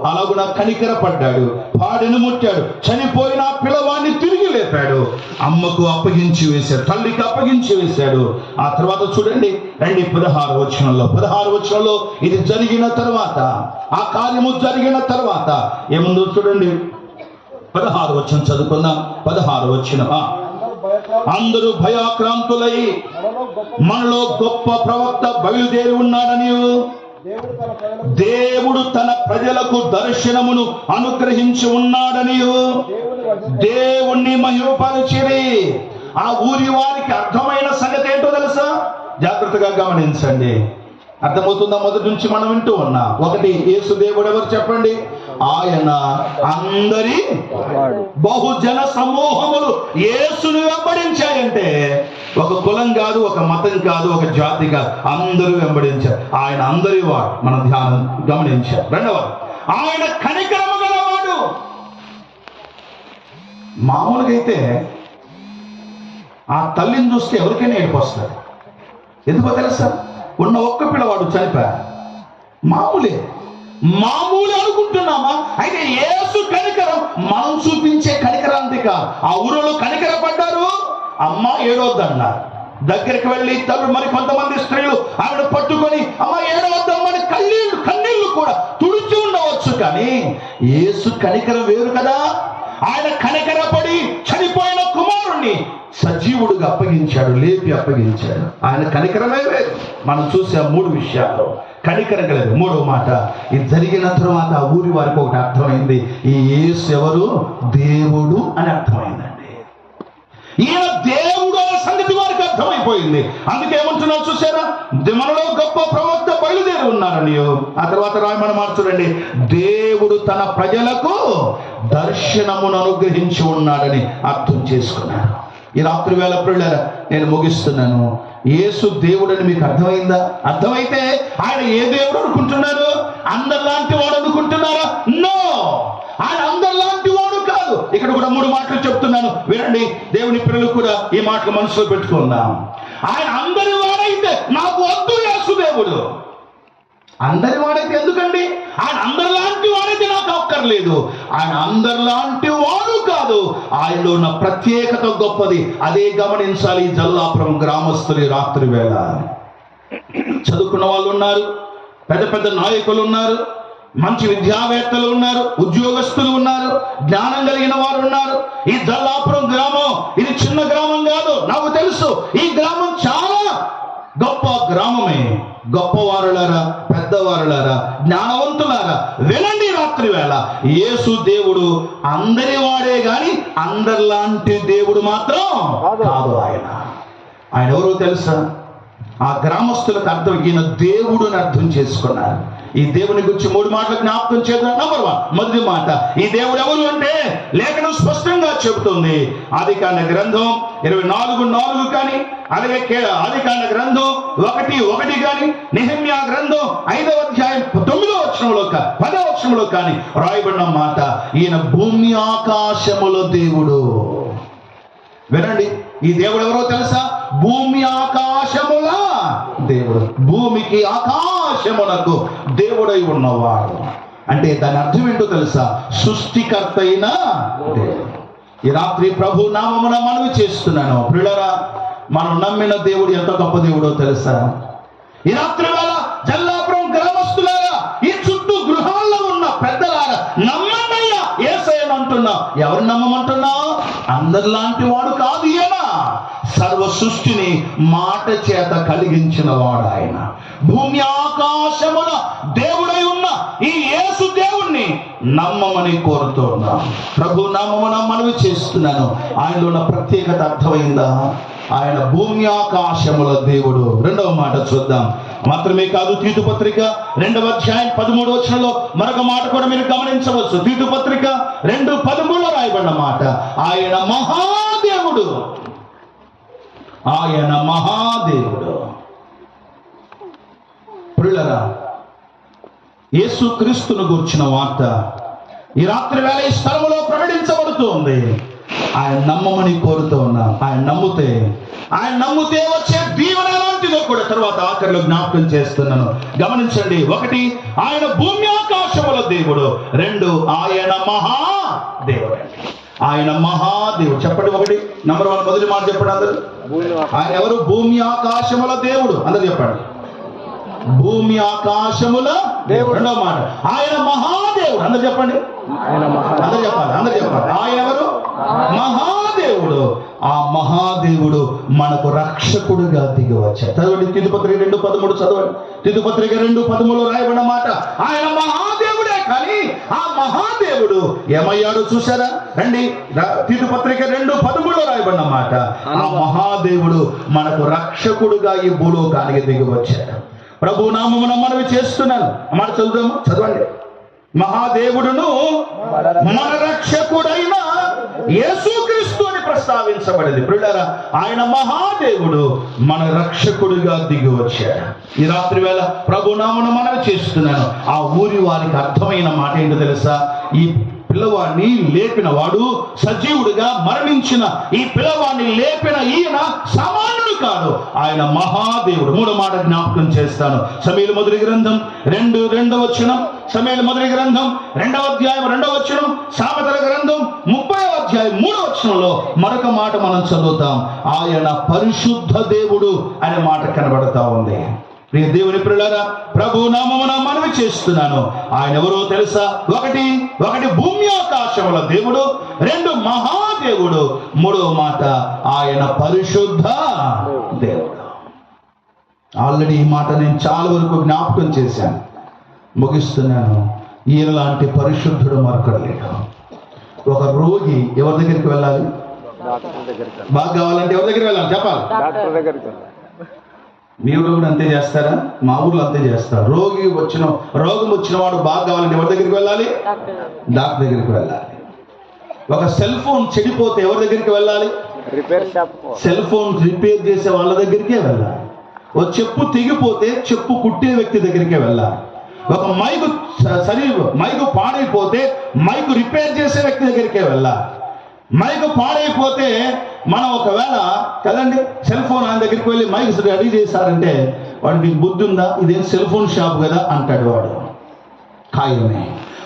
అలాగున కనికర పడ్డాడు, పాడెను ముట్టాడు, చనిపోయిన పిల్లవాడిని తిరిగి లేపాడు, అమ్మకు అప్పగించి వేశాడు, తల్లికి అప్పగించి వేశాడు. ఆ తర్వాత చూడండి, రండి 16వ వచనంలో ఇది జరిగిన తర్వాత, ఆ కార్యము జరిగిన తర్వాత ఏముందో చూడండి. 16వ వచనం చదువుకుందాం. 16వ వచనం, అందరూ భయాక్రాంతులై మనలో గొప్ప ప్రవక్త బయలుదేరి ఉన్నాడని దేవుడు తన ప్రజలకు దర్శనమును అనుగ్రహించి ఉన్నాడని దేవుణ్ణి మహిమపరిచిరి. ఆ ఊరి వారికి అర్థమైన సంగతి ఏంటో తెలుసా? జాగ్రత్తగా గమనించండి. అర్థమవుతుందా? మొదటి నుంచి మనం వింటూ ఉన్నా. ఒకటి, యేసు దేవుడు ఎవరు చెప్పండి? ఆయన అందరి బహుజన సమూహములు యేసును వెంబడించాయంటే ఒక కులం కాదు, ఒక మతం కాదు, ఒక జాతి కాదు, అందరూ వెంబడించారు. ఆయన అందరి వాడు. మన ధ్యానం గమనించారు. రెండవ, ఆయన కనికరము గలవాడు. మామూలుగా అయితే ఆ తల్లిని చూస్తే ఎవరికైనా ఏడుపు వస్తుంది. ఎందుకో తెలుసా? ఉన్న ఒక్క పిల్లవాడు చనిపోయాడు. మామూలే అనుకుంటున్నామా? అయితే యేసు కనికరం మనం చూపించే కనికరాంతి కాదు. ఆ ఊరిలో కనికర పడ్డారు, అమ్మ ఏడవద్దన్నారు. దగ్గరికి వెళ్ళి మరి కొంతమంది స్త్రీలు ఆవిడ పట్టుకొని అమ్మ ఏడవద్దమ్మని కన్నీళ్లు కూడా తుడిచి ఉండవచ్చు. కానీ యేసు కనికరం వేరు కదా. ఆయన కనికరపడి చనిపోయిన కుమారుణ్ణి సజీవుడుగా అప్పగించాడు, లేపి అప్పగించాడు. ఆయన కనికరమే వేరు. మనం చూసే 3 విషయాల్లో కనికరం కలిగి. మూడో మాట, ఇది జరిగిన తర్వాత ఆ ఊరి వారికి ఒకటి అర్థమైంది, ఈ యేసు ఎవరు? దేవుడు అని అర్థమైందండి. ఈయన దేవుడు అనే సంగతి వారికి అర్థమైపోయింది. అందుకే ఏమంటున్నారు చూసారా, మనలో గొప్ప ప్రవక్త బయలుదేరి ఉన్నారని. ఆ తర్వాత రాయమని మార్చుడండి, దేవుడు తన ప్రజలకు దర్శనమును అనుగ్రహించి ఉన్నాడని అర్థం చేసుకున్నారు. ఈ రాత్రి వేళ ప్రియులారా, నేను ముగిస్తున్నాను. యేసు దేవుడని మీకు అర్థమైందా? అర్థమైతే ఆయన ఏ దేవుడు అనుకుంటున్నారు? అందరిలాంటి వాడు అనుకుంటున్నారా? నో, ఆయన అందరిలాంటి వాడు కాదు. ఇక్కడ కూడా 3 మాటలు చెప్తున్నాను, వినండి. దేవుని పిల్లలు కూడా ఈ మాటలు మనసులో పెట్టుకుందాం. ఆయన అందరి వాడైతే నాకు వద్దు యేసు దేవుడు. అందరి వాడైతే ఎందుకండి? ఆయన అందరిలాంటి వాడైతే నాకు అక్కర్లేదు. ఆయన అందరిలాంటి వాడు కాదు, ఆయనలో ఉన్న ప్రత్యేకత గొప్పది. అదే గమనించాలి జల్లాపురం గ్రామస్తులు. రాత్రి వేళ చదువుకున్న వాళ్ళు ఉన్నారు, పెద్ద పెద్ద నాయకులు ఉన్నారు, మంచి విద్యావేత్తలు ఉన్నారు, ఉద్యోగస్తులు ఉన్నారు, జ్ఞానం కలిగిన వారు ఉన్నారు. ఈ జల్లాపురం గ్రామం ఇది చిన్న గ్రామం కాదు. నాకు తెలుసు, ఈ గ్రామం చాలా గొప్ప గ్రామమే. గొప్పవారులారా, పెద్దవారులారా, జ్ఞానవంతులారా, వినండి. రాత్రి వేళ యేసు దేవుడు అందరి వాడే గాని అందరిలాంటి దేవుడు మాత్రం కాదు. ఆయన ఎవరో తెలుసా? ఆ గ్రామస్తులకు అర్థం, ఈయన దేవుడు అని అర్థం చేసుకున్నారు. ఈ దేవుని గురించి 3 మాటలు జ్ఞాపకం చేద్దాం. నంబర్ 1, మొదటి మాట, ఈ దేవుడు ఎవరు అంటే లేఖనం స్పష్టంగా చెబుతుంది. ఆదికాండ గ్రంథం 24:4 కానీ, అలాగే ఆదికాండ గ్రంథం 1:1 కానీ, నెహెమ్యా గ్రంథం 5వ అధ్యాయం 9వ వచనంలో 10వ వచనంలో కానీ రాయబడిన మాట, ఈయన భూమి ఆకాశముల దేవుడు. వినండి, ఈ దేవుడు ఎవరో తెలుసా? భూమి ఆకాశముల దేవుడు. భూమికి ఆకాశములకు దేవుడై ఉన్నవాడు. అంటే దాని అర్థం ఏంటో తెలుసా? సృష్టికర్త అయిన దేవుడు. ఈ రాత్రి ప్రభు నామమున మనవి చేస్తున్నాను. ప్రియులారా, మనం నమ్మిన దేవుడు ఎంత గొప్ప దేవుడో తెలుసా? ఈ రాత్రి వేళ జల్లాపురం గ్రామస్తులారా, ఈ చుట్టూ గృహాల్లో ఉన్న పెద్దలారా, నమ్మన్నయ్యా యేసయ్యను అంటున్నా. ఎవరు నమ్మమంటున్నా? అందరిలాంటి వాడు కాదు ఈయన. సర్వ సృష్టిని మాట చేత కలిగించిన వాడు ఆయన. భూమి ఆకాశముల దేవుడై ఉన్న ఈ యేసు దేవుణ్ణి నమ్మమని కోరుతున్నాం. ప్రభు నామమున మనవి చేస్తున్నాను. ఆయనలో ఉన్న ప్రత్యేకత అర్థమైందా? ఆయన భూమి ఆకాశముల దేవుడు. 2వ మాట చూద్దాం. మాత్రమే కాదు, తీతు పత్రిక 2వ అధ్యాయం 13వ వచనంలో మరొక మాట కూడా మీరు గమనించవచ్చు. తీతు పత్రిక 2:13లో రాయబడిన మాట, ఆయన మహాదేవుడు. ఆయన మహాదేవుడు. ప్రియులారా, యేసు క్రీస్తును గురించిన వార్త ఈ రాత్రి వేళ ఈ స్థలంలో ప్రకటించబడుతుంది. ఆయన నమ్మమని కోరుతూ ఉన్నాం. ఆయన నమ్మితే వచ్చే దీవెన లాంటిదో కూడా తర్వాత ఆఖరిలో జ్ఞాపకం చేస్తున్నాను. గమనించండి. 1, ఆయన భూమి ఆకాశముల దేవుడు. 2, ఆయన మహాదేవుడు. ఆయన మహాదేవుడు. చెప్పండి. 1, నంబర్ 1 మొదటి మాట చెప్పండి అందరూ. ఆయన ఎవరు? భూమి ఆకాశముల దేవుడు. అందరూ చెప్పండి. భూమి ఆకాశముల దేవుడు. 2వ మాట, ఆయన మహాదేవుడు. అందరూ చెప్పండి. అందరూ చెప్పాలి. ఆయన ఎవరు? మహాదేవుడు. ఆ మహాదేవుడు మనకు రక్షకుడుగా దిగి వచ్చాడు. చదవండి తీతు పత్రిక 2:13 చదవండి. తీతు పత్రిక 2:13లో రాయబడిన మాట, ఆయన మహాదేవుడే. కానీ ఆ మహాదేవుడు ఏమయ్యాడు చూసారా? రండి, తీతు పత్రిక 2:13లో రాయబడిన మాట, ఆ మహాదేవుడు మనకు రక్షకుడుగా ఈ భూలోకానికి దిగి వచ్చాడు. ప్రభు నామమున మనవి చేస్తున్నాను. మాట చదువుదాము, చదవండి. మహాదేవుడును మన రక్షకుడైన యేసుక్రీస్తు అని ప్రస్తావించబడింది. ప్రియులారా, ఆయన మహాదేవుడు మన రక్షకుడిగా దిగి వచ్చాడు. ఈ రాత్రి వేళ ప్రభు నామమున మనవి చేస్తున్నాను. ఆ ఊరి వారికి అర్థమైన మాట ఏంటో తెలుసా? ఈ పిల్లవాడిని లేపిన వాడు, సజీవుడిగా మరణించిన ఈ పిల్లవాడిని లేపిన ఈయన సామాన్యుడు కాదు, ఆయన మహాదేవుడు. 3వ మాట జ్ఞాపకం చేస్తాను. సమూయేలు మొదటి గ్రంథం 2:2 వచనం, సమూయేలు మొదటి గ్రంథం 2వ అధ్యాయం 2వ వచనం, సామెతల గ్రంథం 30వ అధ్యాయం 3వ వచనంలో మరొక మాట మనం చదువుతాం. ఆయన పరిశుద్ధ దేవుడు అనే మాట కనబడతా ఉంది. ప్రియ దేవుని ప్రియులారా, ప్రభు నామమున మనవి చేస్తున్నాను. ఆయన ఎవరో తెలుసా? 1 భూమి ఆకాశముల దేవుడు, 2 మహాదేవుడు, 3వ మాట ఆయన పరిశుద్ధ దేవుడు. ఆల్రెడీ ఈ మాట నేను చాలా వరకు జ్ఞాపకం చేశాను, ముగిస్తున్నాను. ఈయన లాంటి పరిశుద్ధుడు మరొకడు లేడు. ఒక రోగి ఎవరి దగ్గరికి వెళ్ళాలి? బాగా కావాలంటే ఎవరి దగ్గరికి వెళ్ళాలి చెప్పాలి? మీ ఊళ్ళో కూడా అంతే చేస్తారా? మా ఊర్లో అంతే చేస్తారు. రోగం వచ్చిన వాడు బాగా కావాలంటే ఎవరి దగ్గరికి వెళ్ళాలి? డాక్టర్ దగ్గరికి వెళ్ళాలి. ఒక సెల్ ఫోన్ చెడిపోతే ఎవరి దగ్గరికి వెళ్ళాలి? సెల్ ఫోన్ రిపేర్ చేసే వాళ్ళ దగ్గరికే వెళ్ళాలి. ఒక చెప్పు తెగిపోతే చెప్పు కుట్టే వ్యక్తి దగ్గరికే వెళ్ళాలి. ఒక మైకు పాడైపోతే మైకు రిపేర్ చేసే వ్యక్తి దగ్గరికే వెళ్ళాలి. మైకు పాడైపోతే మనం ఒకవేళ కదండి సెల్ ఫోన్ ఆయన దగ్గరికి వెళ్ళి మైక్ రెడీ చేశారంటే వాడు మీకు బుద్ధి ఉందా, ఇదేం సెల్ ఫోన్ షాప్ కదా అంటాడు. వాడు ఖాయమే.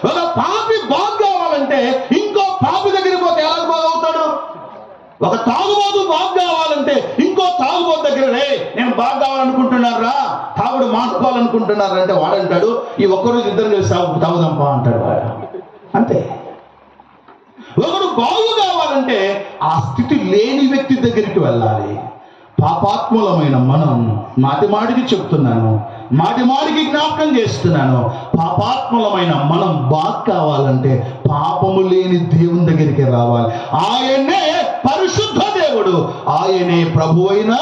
ఒక పాపి బాగు కావాలంటే ఇంకో పాపి దగ్గరికి పోతే ఎలా బాగవుతాడు? ఒక తాగుబోతు బాగు కావాలంటే ఇంకో తాగుబోతు దగ్గర రే నేను బాగు కావాలనుకుంటున్నారా, తాగుడు మానుకోవాలనుకుంటున్నారా అంటే వాడంటాడు ఈ ఒక్కరోజు ఇద్దరు కలిసి తాగుదాంపా అంటాడు వాడు. అంతే. ఒకడు బాగు కావాలంటే ఆ స్థితి లేని వ్యక్తి దగ్గరికి వెళ్ళాలి. పాపాత్ములమైన మనం మాటిమాటికి చెప్తున్నాను, మాటిమాటికి జ్ఞాపకం చేస్తున్నాను, పాపాత్ములమైన మనం బాగు కావాలంటే పాపము లేని దేవుని దగ్గరికి రావాలి. ఆయనే పరిశుద్ధ దేవుడు, ఆయనే ప్రభు అయిన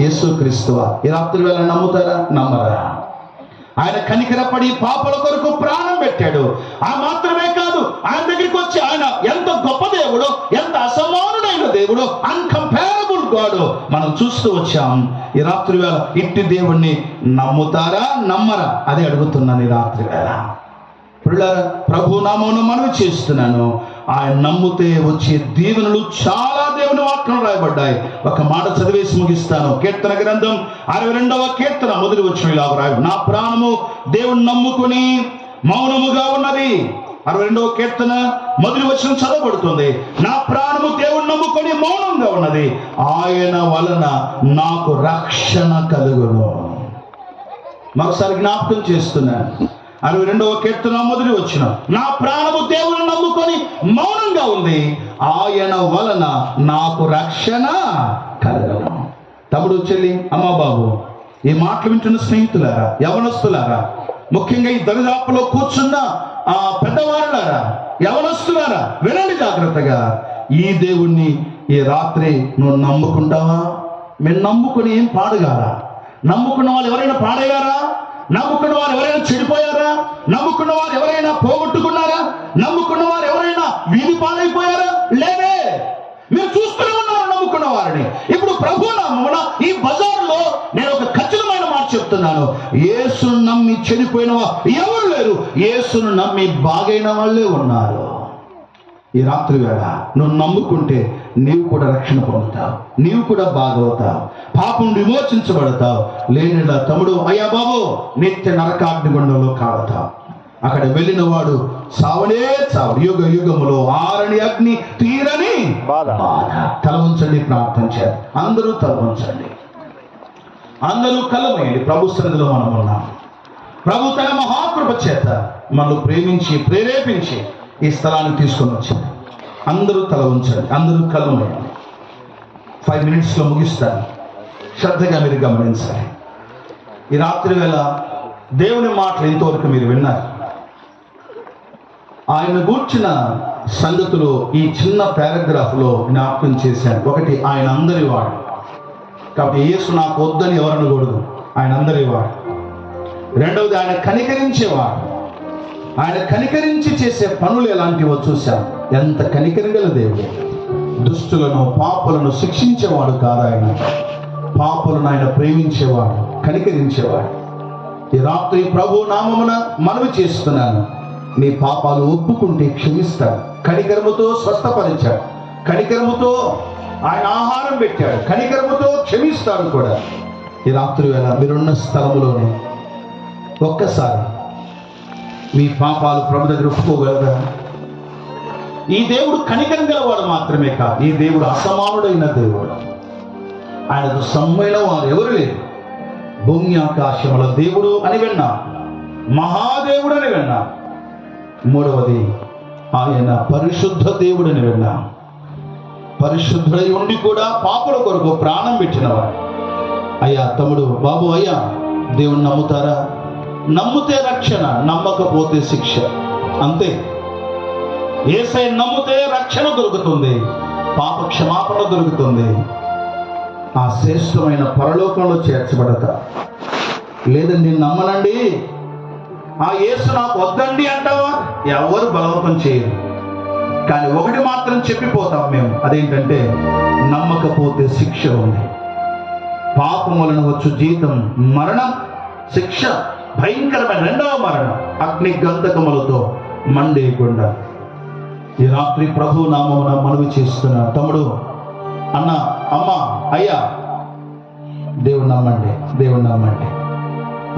యేసుక్రీస్తు. ఈ రాత్రి వేళ నమ్ముతారా? నమ్మరా? ఆయన కనికరపడి పాపల కొరకు ప్రాణం పెట్టాడు. ఆ మాత్రమే కాదు, ఆయన దగ్గరికి వచ్చి ఆయన ఎంత గొప్ప దేవుడు, ఎంత అసమానుడైన దేవుడు, అన్కంపేరబుల్ గాడ్ మనం చూస్తూ వచ్చాం. ఈ రాత్రి వేళ ఇట్టి దేవుణ్ణి నమ్ముతారా నమ్మరా? అదే అడుగుతున్నాను ఈ రాత్రి వేళ. ప్రభు నామమున మనవి చేస్తున్నాను, ఆయన నమ్మితే వచ్చే దీవెనలు చాలా దేవుని వాక్యం రాయబడ్డాయి. ఒక మాట చదివేసి ముగిస్తాను. కీర్తన గ్రంథం 62వ కీర్తన మొదటి వచనం ఇలా రాయి, నా ప్రాణము దేవుని నమ్ముకుని మౌనముగా ఉన్నది. 62వ కీర్తన మొదటి వచనం చదవబడుతుంది, నా ప్రాణము దేవుని నమ్ముకొని మౌనంగా ఉన్నది, ఆయన వలన నాకు రక్షణ కలుగును. మరోసారి జ్ఞాపకం చేస్తున్నాను. 62వ కీర్తన మొదటి వచనం, నా ప్రాణము దేవుని నమ్ముకొని మౌనంగా ఉంది, ఆయన వలన నాకు రక్షణ కలుగును. తమ్ముడు చెల్లి అమ్మ బాబు, ఈ మాటలు వింటున్న స్నేహితులారా, యవనస్తులారా, ముఖ్యంగా ఈ దరిదాపులో కూర్చున్న పెద్దవారులారా, యవనస్తులారా, వినండి జాగ్రత్తగా. ఈ దేవుణ్ణి ఈ రాత్రి నువ్వు నమ్ముకుంటావా? మేము నమ్ముకుని ఏం పాడగారా? నమ్ముకున్న వాళ్ళు ఎవరైనా పాడేగారా? నమ్ముకున్న వారు ఎవరైనా చెడిపోయారా? నమ్ముకున్న వారు ఎవరైనా పోగొట్టుకున్నారా? నమ్ముకున్న వారు ఎవరైనా వీధి పాలైపోయారా? లేదే. మీరు చూస్తూనే ఉన్నారు నమ్ముకున్న వారిని. ఇప్పుడు ప్రభు నామమున ఈ బజార్లో నేను ఒక ఖచ్చితమైన మాట చెప్తున్నాను, యేసును నమ్మి చెడిపోయిన వారు ఎవరు లేరు, యేసును నమ్మి బాగైన వాళ్ళే ఉన్నారు. ఈ రాత్రి వేళ నువ్వు నమ్ముకుంటే నీవు కూడా రక్షణ పొందుతావు, నీవు కూడా బాగవుతావు, పాపం విమోచించబడతావు. లేనిలా తమ్ముడు అయ్యా బాబు నిత్య నరకాగ్ని గుండంలో కావతావు. అక్కడ వెళ్ళిన వాడు సావనే చావు, యుగ యుగములో ఆరని అగ్ని తీరని బాధ. తల ఉంచండి, ప్రార్థన చేయాలి. అందరూ తల ఉంచండి, అందరూ కలవేయండి. ప్రభు సన్నిధిలో మనం ఉన్నాం. ప్రభు తన మహాకృప చేత మనల్ని ప్రేమించి ప్రేరేపించి ఈ స్థలాన్ని తీసుకొని వచ్చాడు. అందరూ తల ఉంచండి, అందరూ కలవేయండి. 5 minutesలో ముగిస్తాను. శ్రద్ధగా మీరు గమనించాలి. ఈ రాత్రి వేళ దేవుని మాటలు ఇంతవరకు మీరు విన్నారు. ఆయన గూర్చిన సంగతులు ఈ చిన్న పారాగ్రాఫ్లో జ్ఞాపకం చేశాను. ఒకటి, ఆయన అందరి వాడు కాబట్టి యేసు నాకు వద్దని ఎవరు అనకూడదు, ఆయన అందరి వాడు. రెండవది, ఆయన కనికరించేవాడు. ఆయన కనికరించి చేసే పనులు ఎలాంటివో చూశాం. ఎంత కనికరింగల దేవుడు. దుష్టులను పాపులను శిక్షించేవాడు కాదు ఆయన, పాపులను ఆయన ప్రేమించేవాడు, కనికరించేవాడు. ఈ రాత్రి ప్రభు నామమున మనవి చేస్తున్నాను, నీ పాపాలు ఒప్పుకుంటే క్షమిస్తాడు. కనికరముతో స్వస్థపరిచాడు, కనికరముతో ఆయన ఆహారం పెట్టాడు, కనికరముతో క్షమిస్తాడు కూడా. ఈ రాత్రి వేళ మీరున్న స్థలములోనే ఒక్కసారి మీ పాపాలు ప్రభు దగ్గర ఒప్పుకోగలరా? ఈ దేవుడు కనికరం గలవాడు మాత్రమే కాదు, ఈ దేవుడు అసమానుడైన దేవుడు. ఆయనకు సమ్మైన వారు ఎవరు లేరు. భూమి ఆకాశముల దేవుడు అని విన్నా, మహాదేవుడు అని విన్నా. మూడవది, ఆయన పరిశుద్ధ దేవుడు అని విన్నా. పరిశుద్ధుడై ఉండి కూడా పాపుల కొరకు ప్రాణం పెట్టినవాడు. అయ్యా తమ్ముడు, బాబు, అయ్యా దేవుణ్ణి నమ్ముతారా? నమ్మితే రక్షణ, నమ్మకపోతే శిక్ష. అంతే. యేసయ్య నమ్మితే రక్షణ దొరుకుతుంది, పాప క్షమాపణ దొరుకుతుంది, ఆ శ్రేష్టమైన పరలోకంలో చేర్చబడత. లేదండి నమ్మనండి, ఆ యేసు నాకు వద్దండి అంటావా? ఎవరు బలవంతం చేయరు. కానీ ఒకటి మాత్రం చెప్పిపోతాం మేము, అదేంటంటే నమ్మకపోతే శిక్ష ఉంది. పాపం వలన వచ్చు జీతం మరణం, శిక్ష భయంకరమైన రెండవ మరణం, అగ్ని గంధకములతో మండేయకుండా. ఈ రాత్రి ప్రభు నామమున మనవి చేస్తున్నా. తమ్ముడు, అన్న, అమ్మ, అయ్యా, దేవుని నమ్మండి, దేవుని నమ్మండి.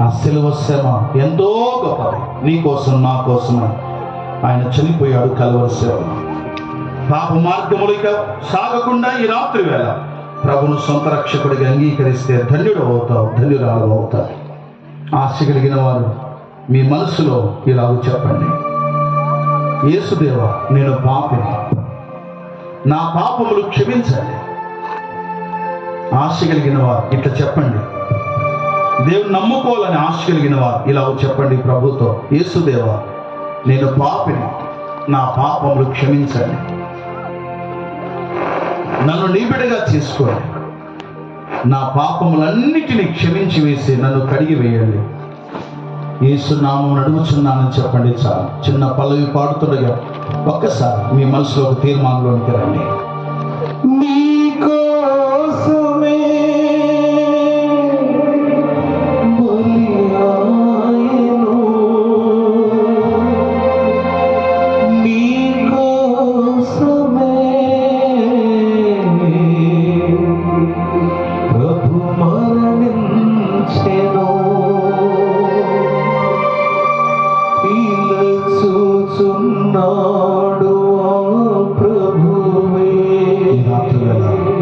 ఆ శిలువ శ్రమ ఎంతో గొప్పది. నీ కోసం, నా కోసం ఆయన చనిపోయాడు కలువరి శ్రమ. పాప మార్గములు ఇక సాగకుండా ఈ రాత్రి వేళ ప్రభును సొంత రక్షకుడిగా అంగీకరిస్తే ధన్యుడు అవుతావు, ధన్యురాలు అవుతావు. ఆశ కలిగిన వారు మీ మనసులో ఇలాగ చెప్పండి: యేసుదేవా, నేను పాపిని, నా పాపములు క్షమించండి. ఆశ కలిగిన వారు ఇట్లా చెప్పండి. దేవుని నమ్ముకోవాలని ఆశ కలిగిన వారు ఇలా చెప్పండి ప్రభుతో: యేసుదేవా, నేను పాపిని, నా పాపములు క్షమించండి, నన్ను నీ బిడ్డగా చేసుకోండి, నా పాపములన్నిటినీ క్షమించి వేసి నన్ను కడిగి వేయండి. యేసు నామమున అడుగుచున్నానని చెప్పండి. చాలు. చిన్న పల్లవి పాడుతుండగా ఒక్కసారి మీ మనసులో ఒక తీర్మానంలోనికి రండి. నీకోసమే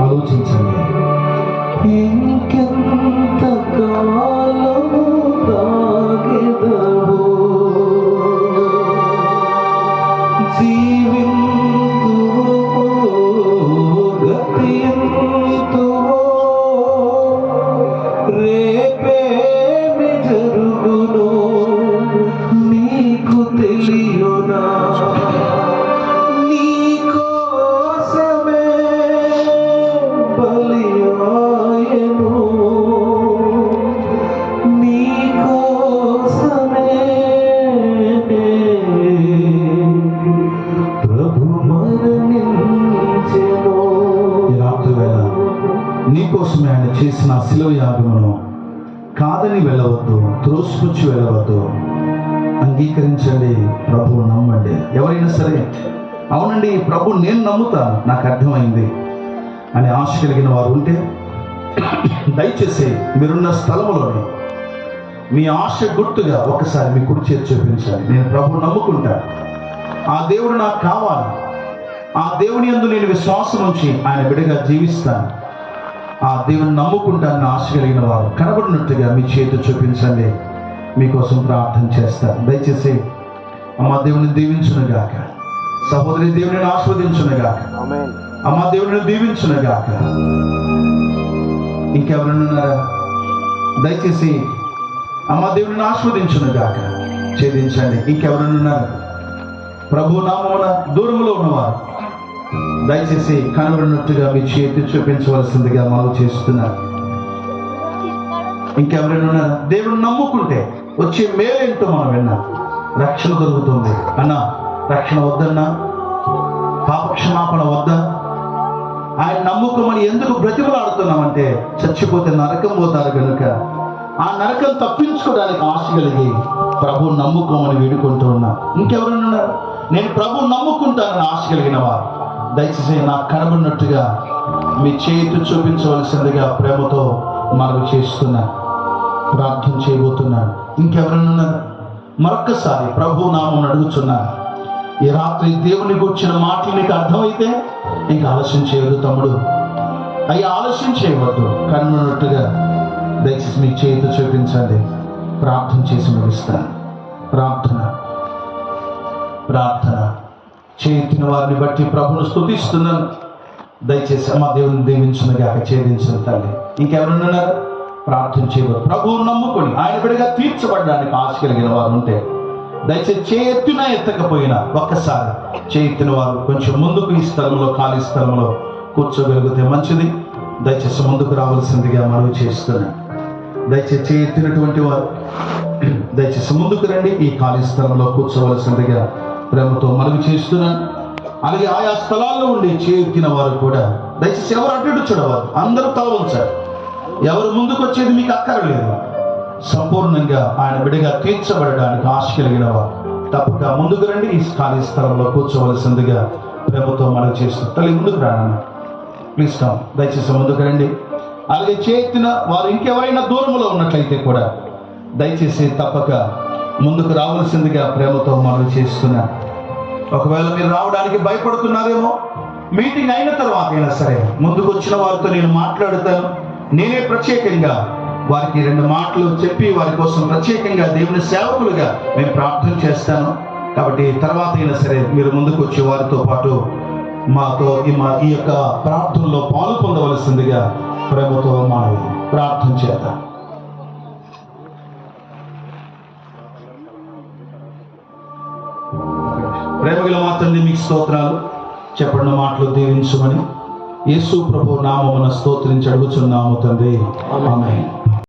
ఆలోచించండి. ఇంకెంత కాలము దాగెదవు, జీవింతువో గతింతువో, రేపేమి జరుగునో నీకు తెలియునా? నీకోసమే ఆయన చేసిన శిలువ యాగమును కాదని వెళ్ళవద్దు, త్రోసిపుచ్చి వెళ్ళవద్దు. అంగీకరించండి, ప్రభువు నమ్మండి. ఎవరైనా సరే, అవునండి ప్రభు నేను నమ్ముతాను, నాకు అర్థమైంది అని ఆశ కలిగిన వారు ఉంటే దయచేసి మీరున్న స్థలములోని మీ ఆశ గుర్తుగా ఒకసారి మీ కుడి చేతి చూపించాలి. నేను ప్రభు నమ్ముకుంటా, ఆ దేవుడు నాకు కావాలి, ఆ దేవుని యందు నేను విశ్వాసం ఉంచి ఆయన బిడ్డగా జీవిస్తాను, ఆ దేవుని నమ్ముకుంటానని ఆశ కలిగిన వారు కనబడినట్టుగా మీ చేతి చూపించండి. మీకోసం ప్రార్థన చేస్తాను. దయచేసి అమ్మ దేవుని దీవించునుగాక, సహోదరి దేవుని ఆస్వాదించునుగాక, అమ్మ దేవుని దీవించునుగాక. ఇంకెవరైనా ఉన్నారా? దయచేసి అమ్మ దేవుని ఆస్వాదించునుగాక ఛేదించండి. ఇంకెవరైనా ఉన్నారా? ప్రభు నామమున దూరంలో ఉన్నవారు దయచేసి కనబడినట్టుగా మీ చేతి చూపించవలసిందిగా మనవి చేస్తున్నారు. ఇంకెవరైనా ఉన్నారా? దేవుని నమ్ముకుంటే వచ్చే మేలేంటో మనం విన్నా, రక్షణ దొరుకుతుంది అన్నా. రక్షణ వద్దన్నా, పాపక్షమాపణ వద్దా? ఆయన నమ్ముకోమని ఎందుకు బ్రతిమలాడుతున్నామంటే చచ్చిపోతే నరకం పోతారు కనుక ఆ నరకం తప్పించుకోవడానికి ఆశ కలిగి ప్రభు నమ్ముకోమని వేడుకుంటూ ఉన్నా. ఇంకెవరైనా ఉన్నారు? నేను ప్రభు నమ్ముకుంటానని ఆశ కలిగిన వారు దయచేసి నాకు కనబడినట్టుగా మీ చేతి చూపించవలసిందిగా ప్రేమతో మనవి చేస్తున్నా, ప్రార్థన చేయబోతున్నాను. ఇంకెవరైనా ఉన్నారు? మరొక్కసారి ప్రభు నామం అడుగుతున్నా. ఈ రాత్రి దేవుని గురించిన మాటలు నీకు అర్థమైతే ఇంకా ఆలస్యం చేయవద్దు తమ్ముడు, అయ్యి ఆలస్యం చేయవద్దు. కనున్నట్టుగా దయచేసి మీ చేతి చూపించండి. ప్రార్థన చేసి ముగిస్తాను. ప్రార్థన ప్రార్థన చేతిన వారిని బట్టి ప్రభును స్తుతిస్తున్నాను. దయచేసి అమ్మ దేవుని దీవించునుగాక, ఛేదించిన తల్లి. ఇంకెవరున్నారు? ప్రార్థన చేయవచ్చు. ప్రభువు నమ్ముకొని ఆయన బిడ్డగా తీర్చబడడానికి ఆశ కలిగిన వారు ఉంటే దయచేసి చేయెత్తినా ఎత్తకపోయినా ఒక్కసారి చేయెత్తిన వారు కొంచెం ముందుకు ఈ స్థలంలో, ఖాళీ స్థలంలో కూర్చోగలిగితే మంచిది. దయచేసి ముందుకు రావాల్సిందిగా మనవి చేస్తున్నాను. దయచేసి చేయెత్తినటువంటి వారు దయచేసి ముందుకు రండి. ఈ ఖాళీ స్థలంలో కూర్చోవలసిందిగా ప్రేమతో మనవి చేస్తున్నాను. అలాగే ఆయా స్థలాల్లో ఉండి చేయెత్తిన వారు కూడా దయచేసి ఎవరు అడ్డు చూడవారు, అందరూ తల ఉంచారు. ఎవరు ముందుకు వచ్చేది మీకు అక్కర్లేదు. సంపూర్ణంగా ఆయన బిడ్డగా తీర్చబడడానికి ఆశ కలిగిన వారు తప్పక ముందుకు రండి. ఈ ఖాళీ స్థలంలో కూర్చోవలసిందిగా ప్రేమతో మనవి చేస్తున్నారు. తల్లి ముందుకు రానన్న, ప్లీజ్ కమ్. దయచేసి ముందుకు రండి. అలాగే చేయెత్తిన వారు ఇంకెవరైనా దూరంలో ఉన్నట్లయితే కూడా దయచేసి తప్పక ముందుకు రావాల్సిందిగా ప్రేమతో మనవి చేస్తున్నారు. ఒకవేళ మీరు రావడానికి భయపడుతున్నారేమో, మీటింగ్ అయిన తర్వాత అయినా సరే ముందుకు వచ్చిన వారితో నేను మాట్లాడుతాను. నేనే ప్రత్యేకంగా వారికి 2 మాటలు చెప్పి వారి కోసం ప్రత్యేకంగా దేవుని సేవకులుగా మేము ప్రార్థన చేస్తాను. కాబట్టి తర్వాత అయినా సరే మీరు ముందుకు వచ్చే వారితో పాటు మాతో ఈ యొక్క ప్రార్థనలో పాలు పొందవలసిందిగా ప్రేమతో మనం ప్రార్థన చేద్దాం. ప్రేమగల మా తండ్రి, మీకు స్తోత్రాలు. చెప్పండి మాటలు దీవించమని యేసు ప్రభు నామమున స్తోత్రించి అడుగుచున్నాము తండ్రి. ఆమేన్.